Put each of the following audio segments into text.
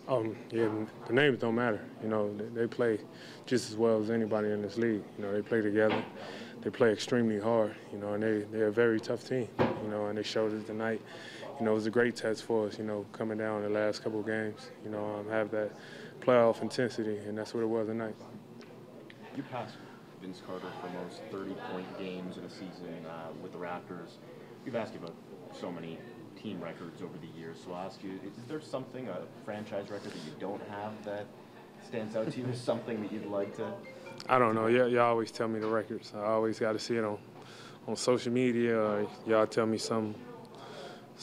Yeah, the names don't matter. You know, they play just as well as anybody in this league. You know, they play together. They play extremely hard, you know, and they're a very tough team, you know, and they showed it tonight. You know, it was a great test for us, you know, coming down the last couple of games, you know, have that playoff intensity, and that's what it was tonight. You passed Vince Carter for most 30-point games in a season with the Raptors. We've asked you about so many team records over the years, so I'll ask you, is there something, a franchise record that you don't have that stands out to you as something that you'd like to? I don't know. Y'all always tell me the records. I always got to see it on social media, or y'all tell me some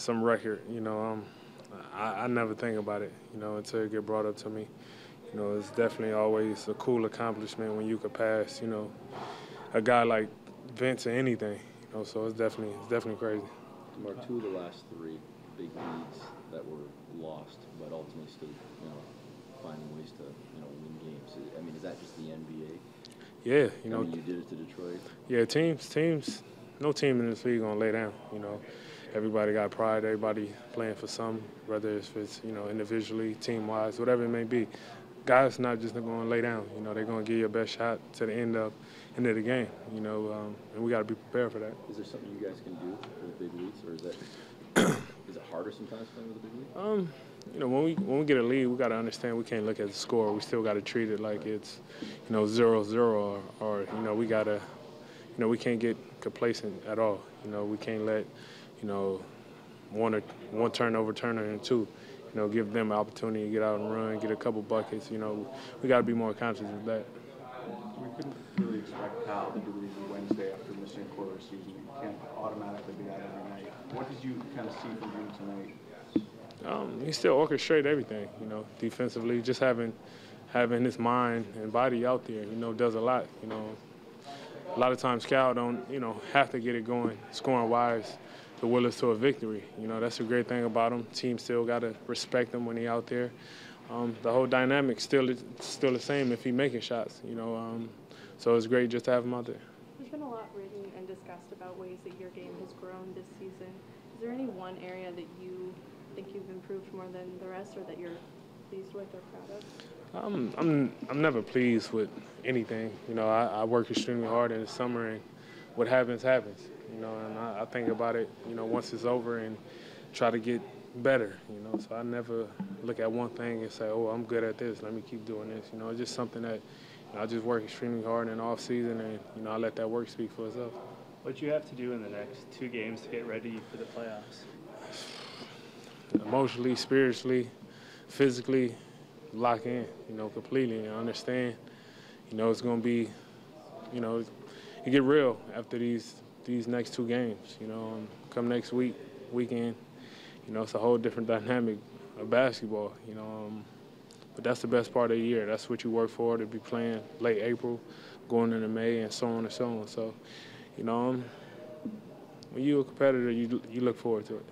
record. You know, I never think about it, you know, until it get brought up to me. You know, it's definitely always a cool accomplishment when you could pass, you know, a guy like Vince or anything. You know, so it's definitely crazy. DeMar, 2 of the last 3 big leads that were lost, but ultimately still, you know, finding ways to, you know, win games. I mean, is that just the NBA? Yeah, you know. I mean, you did it to Detroit. Yeah, teams. No team in this league gonna lay down. You know, everybody got pride. Everybody playing for some, whether it's you know individually, team-wise, whatever it may be. Guys not just gonna lay down. You know, they're gonna give you your best shot to the end of the game. You know, and we got to be prepared for that. Is there something you guys can do for the big leagues, or is that is it harder sometimes playing with the big league? You know, when we get a lead, we got to understand we can't look at the score. We still got to treat it like it's, you know, 0-0, or you know, we gotta, you know, we can't get complacent at all. You know, we can't let, you know, one turnover into, you know, give them an opportunity to get out and run, get a couple buckets. You know, we got to be more conscious of that. We couldn't really expect Kyle to do these Wednesday after missing a quarter season. You can't automatically be out every night. What did you kind of see from him tonight? He still orchestrates everything, you know, defensively. Just having his mind and body out there, you know, does a lot. You know, a lot of times Cal don't, you know, have to get it going scoring-wise to will us to a victory. You know, that's a great thing about him. Team still got to respect him when he out there. The whole dynamic still the same if he making shots, you know. So it's great just to have him out there. There's been a lot written and discussed about ways that your game has grown this season. Is there any one area that you think you've improved more than the rest, or that you're pleased with or proud of? I'm never pleased with anything. You know, I work extremely hard in the summer, and what happens happens. You know, and I think about it, you know, once it's over and try to get better. You know, so I never look at one thing and say, oh, I'm good at this, let me keep doing this. You know, it's just something that, you know, I just work extremely hard in the off season, and you know, I let that work speak for itself. What do you have to do in the next 2 games to get ready for the playoffs? Emotionally, spiritually, physically, lock in, you know, completely, and understand, you know, it's going to be, you know, it get real after these next 2 games, you know. Come next weekend, you know, it's a whole different dynamic of basketball, you know. But that's the best part of the year. That's what you work for, to be playing late April, going into May, and so on and so on. So, you know, when you're a competitor, you look forward to it.